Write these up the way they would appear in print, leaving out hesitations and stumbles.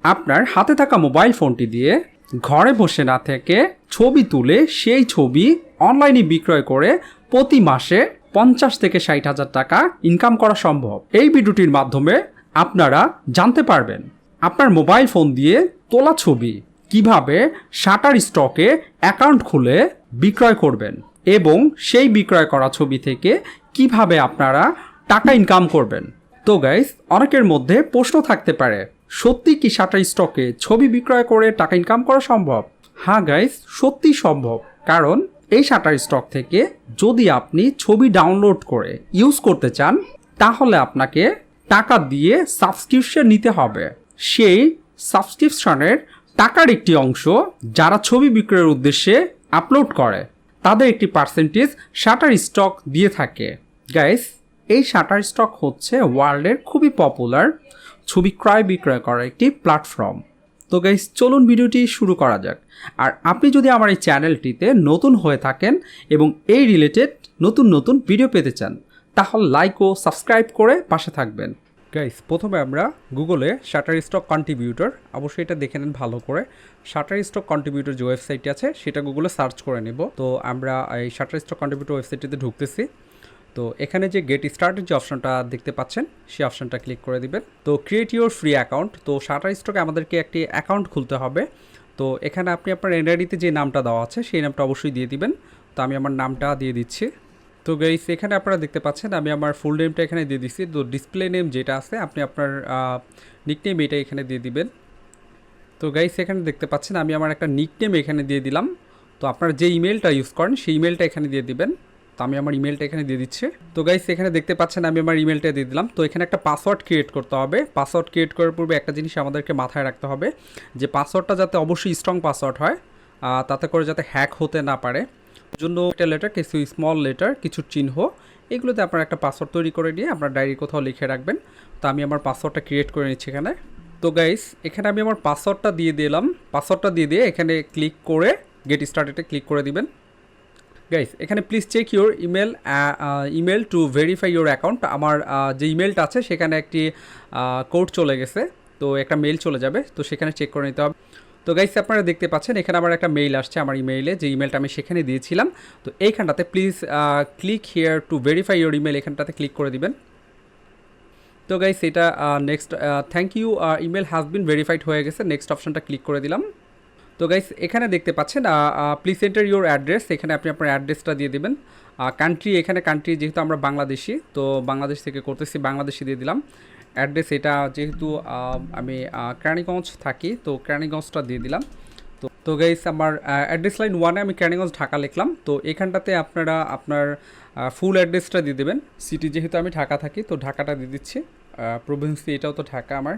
আপনার হাতে থাকা মোবাইল ফোনটি দিয়ে ঘরে বসে না থেকে ছবি তুলে সেই ছবি অনলাইনে বিক্রয় করে প্রতি মাসে 50 থেকে 60,000 টাকা ইনকাম করা সম্ভব। এই ভিডিওটির মাধ্যমে আপনারা জানতে পারবেন আপনার মোবাইল ফোন দিয়ে তোলা ছবি কিভাবে শাটার স্টকে অ্যাকাউন্ট খুলে বিক্রয় করবেন এবং সেই বিক্রয় করা ছবি থেকে কিভাবে আপনারা টাকা ইনকাম করবেন। তো গাইস, অনেকের মধ্যে প্রশ্ন থাকতে পারে, সত্যি কি শাটার স্টকে ছবি বিক্রয় করে টাকা ইনকাম করা সম্ভব? হ্যাঁ গাইস, সত্যি সম্ভব। কারণ এই শাটার স্টক থেকে যদি আপনি ছবি ডাউনলোড করে ইউজ করতে চান তাহলে আপনাকে টাকা দিয়ে সাবস্ক্রিপশন নিতে হবে। সেই সাবস্ক্রিপশনের টাকার একটি অংশ যারা ছবি বিক্রয়ের উদ্দেশ্যে আপলোড করে তাদের একটি পার্সেন্টেজ শাটার স্টক দিয়ে থাকে। গাইস, এই শাটার স্টক হচ্ছে ওয়ার্ল্ডের খুবই পপুলার ছবি ক্রয় বিক্রয় করার একটি প্ল্যাটফর্ম। তো গাইস, চলুন ভিডিওটি শুরু করা যাক। আর আপনি যদি আমার এই চ্যানেলটিতে নতুন হয়ে থাকেন এবং এই রিলেটেড নতুন নতুন ভিডিও পেতে চান তাহলে লাইক ও সাবস্ক্রাইব করে পাশে থাকবেন। গাইস, প্রথমে আমরা গুগলে শাটার স্টক কন্ট্রিবিউটর, অবশ্যই এটা দেখে নেন ভালো করে। শাটার স্টক কন্ট্রিবিউটর যে ওয়েবসাইটটি আছে সেটা গুগলে সার্চ করে নেব। তো আমরা এই শাটার স্টক কন্ট্রিবিউটর ওয়েবসাইটটিতে ঢুকতেছি। তো এখানে যে গেট স্টার্টের যে অপশনটা দেখতে পাচ্ছেন সেই অপশনটা ক্লিক করে দিবেন। তো ক্রিয়েট ইউর ফ্রি অ্যাকাউন্ট, তো শাটার স্টকে আমাদেরকে একটি অ্যাকাউন্ট খুলতে হবে। তো এখানে আপনি আপনার এনআইডিতে যে নামটা দেওয়া আছে সেই নামটা অবশ্যই দিয়ে দিবেন। তো আমি আমার নামটা দিয়ে দিচ্ছি। তো গাইস, এখানে আপনারা দেখতে পাচ্ছেন আমি আমার ফুল নেমটা এখানে দিয়ে দিচ্ছি। তো ডিসপ্লে নেম যেটা আছে আপনি আপনার নিকনেম এটা এখানে দিয়ে দিবেন। তো গাইস, এখানে দেখতে পাচ্ছেন আমি আমার একটা নিকনেম এখানে দিয়ে দিলাম। তো আপনারা যে ইমেলটা ইউজ করেন সেই ইমেলটা এখানে দিয়ে দিবেন। তো আমি আমার ইমেলটা এখানে দিয়ে দিচ্ছি। তো গাইস, এখানে দেখতে পাচ্ছেন আমি আমার ইমেলটা দিয়ে দিলাম। তো এখানে একটা পাসওয়ার্ড ক্রিয়েট করতে হবে। পাসওয়ার্ড ক্রিয়েট করার পূর্বে একটা জিনিস আমাদেরকে মাথায় রাখতে হবে যে পাসওয়ার্ডটা যাতে অবশ্যই স্ট্রং পাসওয়ার্ড হয়, তাতে করে যাতে হ্যাক হতে না পারে। জন্য একটা লেটার, কিছু স্মল লেটার, কিছু চিহ্ন, এগুলোতে আপনার একটা পাসওয়ার্ড তৈরি করে নিয়ে আপনার ডায়েরি কোথাও লিখে রাখবেন। তো আমি আমার পাসওয়ার্ডটা ক্রিয়েট করে নিচ্ছি এখানে। তো গাইস, এখানে আমি আমার পাসওয়ার্ডটা দিয়ে দিলাম। পাসওয়ার্ডটা দিয়ে এখানে ক্লিক করে গেট স্টার্টেডে ক্লিক করে দিবেন। গাইস, এখানে please check your email to verify your account. আমার যে ইমেলটা আছে সেখানে একটি কোড চলে গেছে, তো একটা মেল চলে যাবে, তো সেখানে চেক করে নিতে হবে। তো গাইস, আপনারা দেখতে পাচ্ছেন এখানে আমার একটা মেইল আসছে আমার ইমেইলে, যে ইমেলটা আমি সেখানে দিয়েছিলাম। তো এইখানটাতে please click here to verify your email, এখানটাতে ক্লিক করে দিবেন। তো গাইস, এটা next thank you email has been verified হয়ে গেছে, নেক্সট অপশনটা ক্লিক করে দিলাম। তো গাইস, এখানে দেখতে পাচ্ছেন প্লিজ এন্টার ইউর অ্যাড্রেস, এখানে আপনি আপনার অ্যাড্রেসটা দিয়ে দেবেন। কান্ট্রি, এখানে কান্ট্রি যেহেতু আমরা বাংলাদেশি, তো বাংলাদেশ থেকে করতেছি, বাংলাদেশি দিয়ে দিলাম। অ্যাড্রেস এটা যেহেতু আমি কেরানীগঞ্জ থাকি, তো কেরানীগঞ্জটা দিয়ে দিলাম। তো গাইস, আমার অ্যাড্রেস লাইন 1-এ আমি কেরানীগঞ্জ ঢাকা লিখলাম। তো এখানটাতে আপনারা আপনার ফুল অ্যাড্রেসটা দিয়ে দেবেন। সিটি যেহেতু আমি ঢাকা থাকি, তো ঢাকাটা দিয়ে দিচ্ছি। প্রভিন্সি এটাও তো ঢাকা আমার।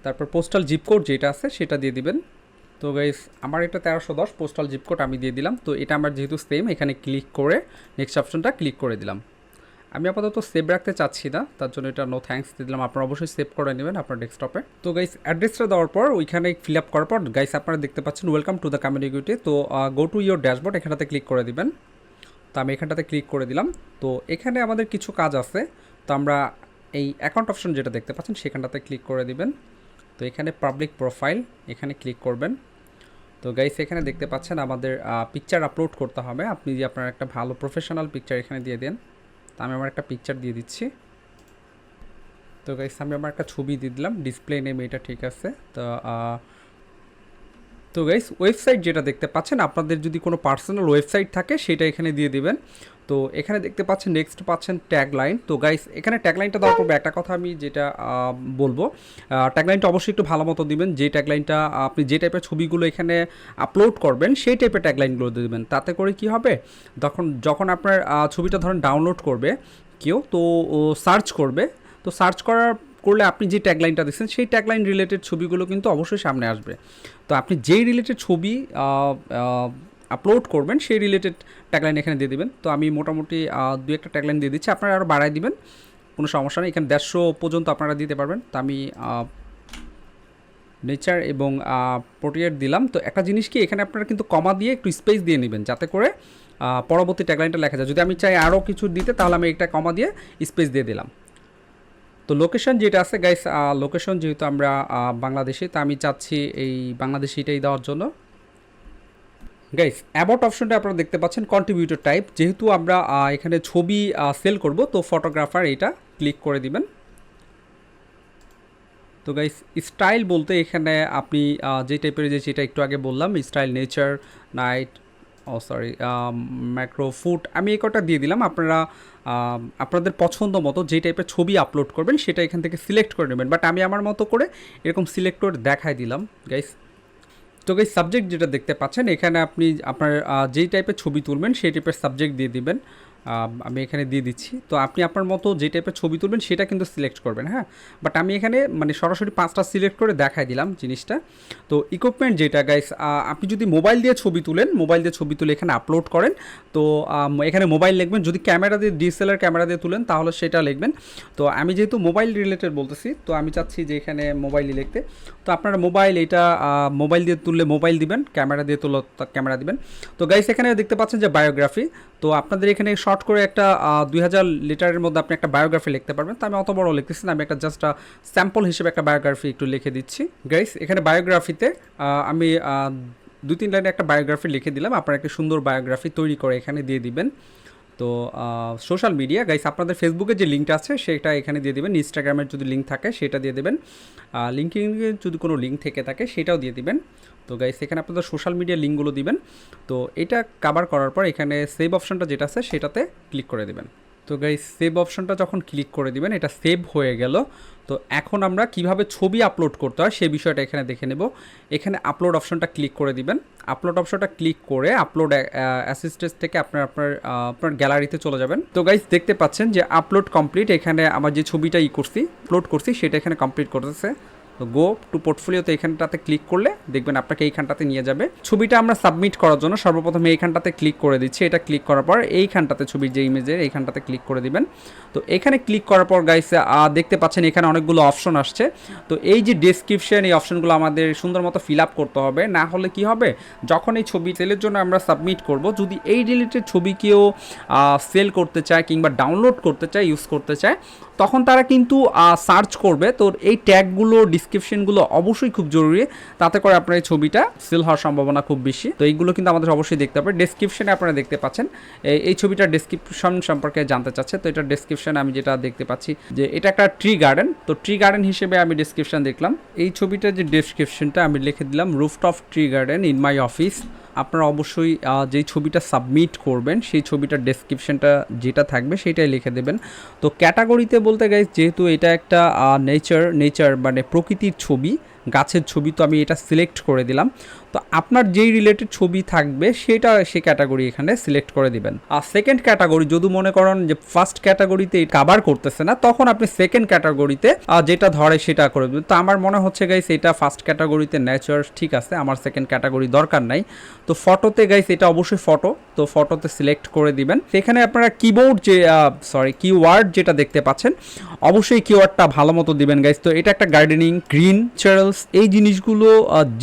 তারপর পোস্টাল জিপ কোড যেটা আছে সেটা দিয়ে দিবেন। তো গাইস, আমার এটা 1310 পোস্টাল জিপ কোড আমি দিয়ে দিলাম। তো এটা আমার যেহেতু সেম, এখানে ক্লিক করে নেক্সট অপশনটা ক্লিক করে দিলাম। আমি আপাতত সেভ রাখতে চাচ্ছি না, তার জন্য এটা নো থ্যাঙ্কস দিয়ে দিলাম। আপনারা অবশ্যই সেভ করে নেবেন আপনার ডেস্কটপে। তো গাইস, অ্যাড্রেসটা দেওয়ার পর ওইখানে ফিল আপ করার পর গাইস আপনারা দেখতে পাচ্ছেন ওয়েলকাম টু দ্য কমিউনিটি। তো গো টু ইয়োর ড্যাশবোর্ড, এখানটাতে ক্লিক করে দিবেন। তো আমি এখানটাতে ক্লিক করে দিলাম। তো এখানে আমাদের কিছু কাজ আছে, তো আমরা এই অ্যাকাউন্ট অপশন যেটা দেখতে পাচ্ছেন সেখানটাতে ক্লিক করে দিবেন। তো এখানে পাবলিক প্রোফাইল, এখানে ক্লিক করবেন। তো গাইস, এখানে দেখতে পাচ্ছেন আমাদের পিকচার আপলোড করতে হবে। আপনি যে আপনার একটা ভালো প্রফেশনাল পিকচার এখানে দিয়ে দেন। তো আমি আমার একটা পিকচার দিয়ে দিচ্ছি। তো গাইস, আমি আমার একটা ছবি দিয়ে দিলাম। ডিসপ্লে নেম এটা ঠিক আছে। তো গাইস, ওয়েবসাইট যেটা দেখতে পাচ্ছেন, আপনাদের যদি কোনো পার্সোনাল ওয়েবসাইট থাকে সেটা এখানে দিয়ে দিবেন। তো এখানে দেখতে পাচ্ছেন নেক্সট পাচ্ছেন ট্যাগলাইন। তো গাইস, এখানে ট্যাগলাইনটা দেওয়ার পর একটা কথা আমি যেটা বলবো, ট্যাগলাইনটা অবশ্যই একটু ভালো মতো দিবেন। যে ট্যাগলাইনটা আপনি যে টাইপের ছবিগুলো এখানে আপলোড করবেন সেই টাইপের ট্যাগলাইনগুলো দেবেন। তাতে করে কি হবে, যখন আপনার ছবিটা ধরেন ডাউনলোড করবে কেউ, তো সার্চ করবে, তো সার্চ করলে আপনি যে ট্যাগলাইনটা দিচ্ছেন সেই ট্যাগলাইন রিলেটেড ছবিগুলো কিন্তু অবশ্যই সামনে আসবে। তো আপনি যেই রিলেটেড ছবি আপলোড করবেন সেই রিলেটেড ট্যাগলাইন এখানে দিয়ে দিবেন। তো আমি মোটামুটি 2-1টা ট্যাগলাইন দিয়ে দিচ্ছি, আপনারা আরও বাড়াই দিবেন, কোনো সমস্যা নেই। এখানে 150 পর্যন্ত আপনারা দিতে পারবেন। তো আমি নেচার এবং পোর্ট্রেট দিলাম। তো একটা জিনিস কি, এখানে আপনারা কিন্তু কমা দিয়ে একটু স্পেস দিয়ে নেবেন যাতে করে পরবর্তী ট্যাগলাইনটা লেখা যায়। যদি আমি চাই আরও কিছু দিতে তাহলে আমি একটা কমা দিয়ে স্পেস দিয়ে দিলাম। তো লোকেশন যেটা আছে গাইস, লোকেশন যেহেতু আমরা বাংলাদেশে, তা আমি চাচ্ছি এই বাংলাদেশিটাই দেওয়ার জন্য। গাইস অ্যাবাউট অপশনটা আপনারা দেখতে পাচ্ছেন কন্ট্রিবিউটর টাইপ, যেহেতু আমরা এখানে ছবি সেল করব, তো ফটোগ্রাফার এটা ক্লিক করে দিবেন। তো গাইস স্টাইল বলতে এখানে আপনি যে টাইপের, যে যেটা একটু আগে বললাম, style, nature, night, macro, food, আমি এই কটা দিয়ে দিলাম। আপনারা আপনাদের পছন্দ মতো যে টাইপের ছবি আপলোড করবেন সেটা এখান থেকে সিলেক্ট করে নেবেন, বাট আমি আমার মতো করে এরকম সিলেক্ট করে দেখাই দিলাম গাইস। তো গাইস সাবজেক্ট যেটা দেখতে পাচ্ছেন, এখানে আপনি আপনার যেই টাইপের ছবি তুলবেন সেই টাইপের সাবজেক্ট দিয়ে দিবেন। আমি এখানে দিয়ে দিচ্ছি। তো আপনি আপনার মতো যে টাইপের ছবি তুলবেন সেটা কিন্তু সিলেক্ট করবেন, হ্যাঁ। বাট আমি এখানে মানে সরাসরি 5টা সিলেক্ট করে দেখাই দিলাম জিনিসটা। তো ইকুইপমেন্ট যেটা গাইস, আপনি যদি মোবাইল দিয়ে ছবি তুলেন, মোবাইল দিয়ে ছবি তুলে এখানে আপলোড করেন, তো এখানে মোবাইল লিখবেন। যদি ক্যামেরা দিয়ে, ডিএসএলআর ক্যামেরা দিয়ে তুলেন তাহলে সেটা লিখবেন। তো আমি যেহেতু মোবাইল রিলেটেড বলতেছি, তো আমি চাচ্ছি যে এখানে মোবাইলই লিখতে। তো আপনারা মোবাইল, এটা মোবাইল দিয়ে তুললে মোবাইল দিবেন, ক্যামেরা দিয়ে তুললে ক্যামেরা দিবেন। তো গাইস এখানে দেখতে পাচ্ছেন যে বায়োগ্রাফি, তো আপনাদের এখানে শর্ট করে একটা 2000 লিটারের মধ্যে আপনি একটা বায়োগ্রাফি লিখতে পারবেন। তো আমি অত বড় লিখতেছি না, আমি একটা জাস্ট স্যাম্পল হিসেবে একটা বায়োগ্রাফি একটু লিখে দিচ্ছি। গাইস এখানে বায়োগ্রাফিতে আমি 2-3 লাইনে একটা বায়োগ্রাফি লিখে দিলাম। আপনারা একটা সুন্দর বায়োগ্রাফি তৈরি করে এখানে দিয়ে দিবেন। তো সোশ্যাল মিডিয়া গাইস, আপনাদের ফেসবুকের যে লিঙ্কটা আছে সেটা এখানে দিয়ে দেবেন, ইনস্টাগ্রামের যদি লিঙ্ক থাকে সেটা দিয়ে দেবেন, লিঙ্কডিনের যদি কোনো লিঙ্ক থেকে থাকে সেটাও দিয়ে দিবেন। তো গাইস এখানে আপনাদের সোশ্যাল মিডিয়া লিঙ্কগুলো দিবেন। তো এটা কভার করার পর এখানে সেভ অপশনটা যেটা আছে সেটাতে ক্লিক করে দেবেন। তো গাইস সেভ অপশনটা যখন ক্লিক করে দিবেন, এটা সেভ হয়ে গেল। তো এখন আমরা কিভাবে ছবি আপলোড করতে হয় সেই বিষয়টা এখানে দেখে নেব। এখানে আপলোড অপশনটা ক্লিক করে দিবেন। আপলোড অপশনটা ক্লিক করে আপলোড অ্যাসিস্ট্যান্স থেকে আপনার গ্যালারিতে চলে যাবেন। তো গাইস দেখতে পাচ্ছেন যে আপলোড কমপ্লিট। এখানে আমার যে ছবিটা আপলোড করছি সেটা এখানে কমপ্লিট করতেছে। তো গো টু পোর্টফোলিওতে এইখানটাতে ক্লিক করলে দেখবেন আপনাকে এইখানটাতে নিয়ে যাবে। ছবিটা আমরা সাবমিট করার জন্য সর্বপ্রথমে এইখানটাতে ক্লিক করে দিচ্ছি। এটা ক্লিক করার পর এইখানটাতে ছবির যে ইমেজের এইখানটাতে ক্লিক করে দিবেন। তো এখানে ক্লিক করার পর গাইস দেখতে পাচ্ছেন এখানে অনেকগুলো অপশন আসছে। তো এই যে ডেসক্রিপশন, এই অপশনগুলো আমাদের সুন্দর মতো ফিল আপ করতে হবে, না হলে কি হবে, যখন এই ছবি সেলের জন্য আমরা সাবমিট করব, যদি এই রিলেটেড ছবি কেউ সেল করতে চায় কিংবা ডাউনলোড করতে চায়, ইউজ করতে চায়, তখন তারা কিন্তু সার্চ করবে। তো এই ট্যাগগুলো, ডিসক্রিপশনগুলো অবশ্যই খুব জরুরি, তাতে করে আপনার এই ছবিটা সেল হওয়ার সম্ভাবনা খুব বেশি। তো এইগুলো কিন্তু আমাদের অবশ্যই দেখতে হবে। ডেসক্রিপশনে আপনারা দেখতে পাচ্ছেন এই ছবিটার ডেসক্রিপশন সম্পর্কে জানতে চাচ্ছে। তো এটা ডেসক্রিপশন আমি যেটা দেখতে পাচ্ছি যে এটা একটা ট্রি গার্ডেন। তো ট্রি গার্ডেন হিসেবে আমি ডেসক্রিপশন দেখলাম। এই ছবিটার যে ডেসক্রিপশনটা আমি লিখে দিলাম, rooftop tree garden in my office. আপনারা অবশ্যই যেই ছবিটা সাবমিট করবেন সেই ছবিটার ডেসক্রিপশনটা যেটা থাকবে সেটাই লিখে দেবেন। তো ক্যাটাগরিতে বলতে গাইস, যেহেতু এটা একটা নেচার মানে প্রকৃতির ছবি, গাছের ছবি, তো আমি এটা সিলেক্ট করে দিলাম। তো আপনার যেই রিলেটেড ছবি থাকবে সেটা সেই ক্যাটাগরি এখানে সিলেক্ট করে দিবেন। আর সেকেন্ড ক্যাটাগরি যদি মনে করেন যে ফার্স্ট ক্যাটাগরিতে কাভার করতেছে না, তখন আপনি সেকেন্ড ক্যাটাগরিতে যেটা ধরে সেটা করে দেবেন। তো আমার মনে হচ্ছে গাইস এটা ফার্স্ট ক্যাটাগরিতে নেচার ঠিক আছে, আমার সেকেন্ড ক্যাটাগরি দরকার নাই। তো ফটোতে গাইস এটা অবশ্যই ফটো, তো ফটোতে সিলেক্ট করে দিবেন। এখানে আপনারা কিওয়ার্ড যেটা দেখতে পাচ্ছেন, অবশ্যই কিওয়ার্ডটা ভালো মতো দিবেন গাইস। তো এটা একটা গার্ডেনিং, গ্রিন, ন্যাচারালস, এই জিনিসগুলো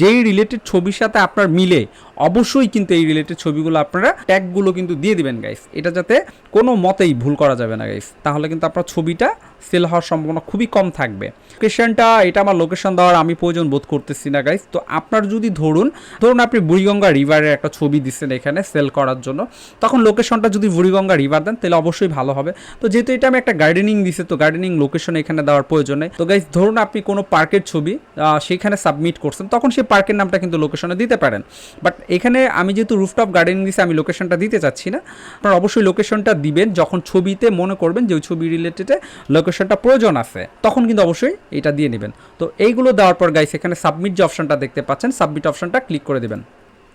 যেই রিলেটেড ছবির সাথে আপনার মিলে অবশ্যই কিন্তু এই রিলেটেড ছবিগুলো আপনারা ট্যাগগুলো কিন্তু দিয়ে দিবেন গাইস। এটা যাতে কোনো মতেই ভুল করা যাবে না গাইস, তাহলে কিন্তু আপনার ছবিটা সেল হওয়ার সম্ভাবনা খুবই কম থাকবে। লোকেশনটা, এটা আমার লোকেশন দেওয়ার আমি প্রয়োজন বোধ করতেছি না গাইস। তো আপনার যদি ধরুন আপনি বুড়িগঙ্গা রিভারের একটা ছবি দিচ্ছেন এখানে সেল করার জন্য, তখন লোকেশনটা যদি বুড়িগঙ্গা রিভার দেন তাহলে অবশ্যই ভালো হবে। তো যেহেতু এটা আমি একটা গার্ডেনিং দিছি, তো গার্ডেনিং লোকেশন এখানে দেওয়ার প্রয়োজন নেই। তো গাইস ধরুন আপনি কোনো পার্কের ছবি সেখানে সাবমিট করছেন, তখন সেই পার্কের নামটা কিন্তু লোকেশনে দিতে পারেন। বাট এখানে আমি যেহেতু রুফটপ গার্ডেনিং দিছি, আমি লোকেশনটা দিতে চাচ্ছি না। আপনারা অবশ্যই লোকেশনটা দিবেন যখন ছবিতে মনে করবেন যে ওই ছবি রিলেটেডে লোকেশনটা প্রয়োজন আছে, তখন কিন্তু অবশ্যই এটা দিয়ে নেবেন। তো এইগুলো দেওয়ার পর গাইস এখানে সাবমিট যে অপশনটা দেখতে পাচ্ছেন, সাবমিট অপশনটা ক্লিক করে দেবেন।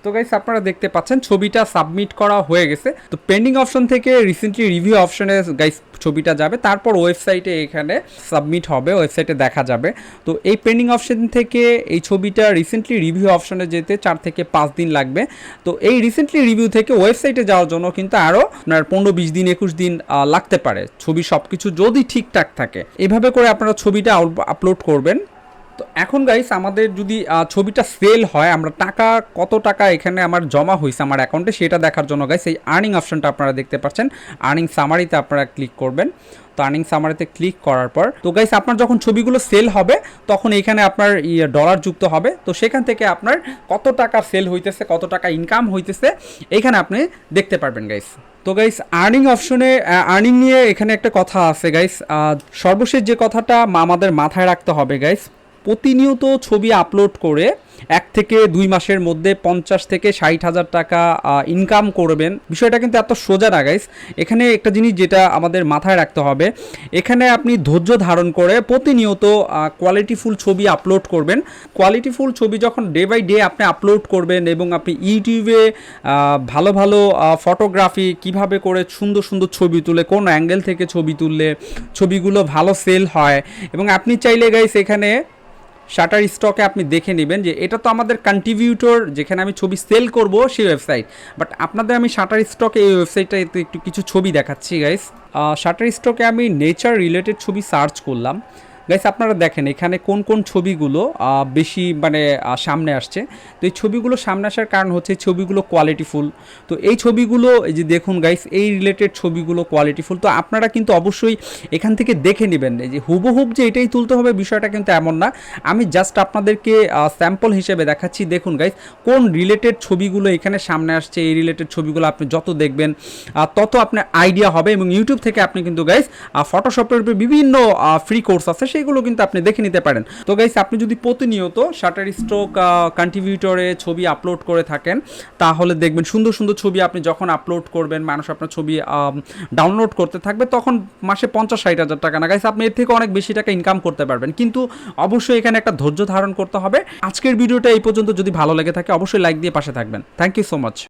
তো গাইস আপনারা দেখতে পাচ্ছেন ছবিটা সাবমিট করা হয়ে গেছে। তো পেন্ডিং অপশন থেকে রিসেন্টলি রিভিউ অপশনে গাইস ছবিটা যাবে, তারপর ওয়েবসাইটে এখানে সাবমিট হবে, ওয়েবসাইটে দেখা যাবে। তো এই পেন্ডিং অপশন থেকে এই ছবিটা রিসেন্টলি রিভিউ অপশনে যেতে 4 থেকে 5 দিন লাগবে। তো এই রিসেন্টলি রিভিউ থেকে ওয়েবসাইটে যাওয়ার জন্য কিন্তু আরও আপনার 15-20 দিন 21 দিন লাগতে পারে, ছবি সব কিছু যদি ঠিকঠাক থাকে। এভাবে করে আপনারা ছবিটা আপলোড করবেন। তো এখন গাইস আমাদের যদি ছবিটা সেল হয়, আমরা টাকা কত টাকা এখানে আমার জমা হয়েছে আমার অ্যাকাউন্টে সেটা দেখার জন্য গাইস এই আর্নিং অপশনটা আপনারা দেখতে পাচ্ছেন। আর্নিং সামারিতে আপনারা ক্লিক করবেন। তো আর্নিং সামারিতে ক্লিক করার পর তো গাইস আপনার যখন ছবিগুলো সেল হবে তখন এখানে আপনার ডলার যুক্ত হবে। তো সেখান থেকে আপনার কত টাকা সেল হইতেছে, কত টাকা ইনকাম হইতেছে এখানে আপনি দেখতে পারবেন গাইস। তো গাইস আর্নিং অপশনে আর্নিং নিয়ে এখানে একটা কথা আছে গাইস। সর্বশেষ যে কথাটা আমাদের মাথায় রাখতে হবে গাইস, প্রতিনিয়ত ছবি আপলোড করে 1 থেকে 2 মাসের মধ্যে 50 থেকে 60,000 টাকা ইনকাম করবেন, বিষয়টা কিন্তু এত সোজা না গাইস। এখানে একটা জিনিস যেটা আমাদের মাথায় রাখতে হবে, এখানে আপনি ধৈর্য ধারণ করে প্রতিনিয়ত কোয়ালিটিফুল ছবি আপলোড করবেন। কোয়ালিটিফুল ছবি যখন ডে বাই ডে আপনি আপলোড করবেন এবং আপনি ইউটিউবে ভালো ভালো ফটোগ্রাফি কিভাবে করে সুন্দর সুন্দর ছবি তুলে, কোন অ্যাঙ্গেল থেকে ছবি তুললে ছবিগুলো ভালো সেল হয়, এবং আপনি চাইলে গাইস এখানে শাটার স্টকে আপনি দেখে নেবেন যে এটা তো আমাদের কন্ট্রিবিউটর যেখানে আমি ছবি সেল করব সেই ওয়েবসাইট, বাট আপনাদের আমি শাটার স্টকে এই ওয়েবসাইটটাতে একটু কিছু ছবি দেখাচ্ছি গাইস। শাটার স্টকে আমি নেচার রিলেটেড ছবি সার্চ করলাম গাইস। আপনারা দেখেন এখানে কোন কোন ছবিগুলো বেশি মানে সামনে আসছে। তো এই ছবিগুলো সামনে আসার কারণ হচ্ছে ছবিগুলো কোয়ালিটিফুল। তো এই ছবিগুলো এই যে দেখুন গাইস, এই রিলেটেড ছবিগুলো কোয়ালিটিফুল। তো আপনারা কিন্তু অবশ্যই এখান থেকে দেখে নেবেন, এই যে হুবহুব যে এটাই তুলতে হবে বিষয়টা কিন্তু এমন না। আমি জাস্ট আপনাদেরকে স্যাম্পল হিসেবে দেখাচ্ছি। দেখুন গাইস কোন রিলেটেড ছবিগুলো এখানে সামনে আসছে, এই রিলেটেড ছবিগুলো আপনি যত দেখবেন তত আপনার আইডিয়া হবে। এবং ইউটিউব থেকে আপনি কিন্তু গাইস ফটোশপের উপরে বিভিন্ন ফ্রি কোর্স আছে, সেগুলো কিন্তু আপনি দেখে নিতে পারেন। তো গাইস আপনি যদি প্রতিনিয়ত শাটার স্টক কন্ট্রিবিউটরে ছবি আপলোড করে থাকেন তাহলে দেখবেন সুন্দর সুন্দর ছবি আপনি যখন আপলোড করবেন, মানুষ আপনার ছবি ডাউনলোড করতে থাকবে, তখন মাসে 50-60 হাজার টাকা না গাইস, আপনি এর থেকে অনেক বেশি টাকা ইনকাম করতে পারবেন। কিন্তু অবশ্যই এখানে একটা ধৈর্য ধারণ করতে হবে। আজকের ভিডিওটা এই পর্যন্ত, যদি ভালো লেগে থাকে অবশ্যই লাইক দিয়ে পাশে থাকবেন। Thank you so much.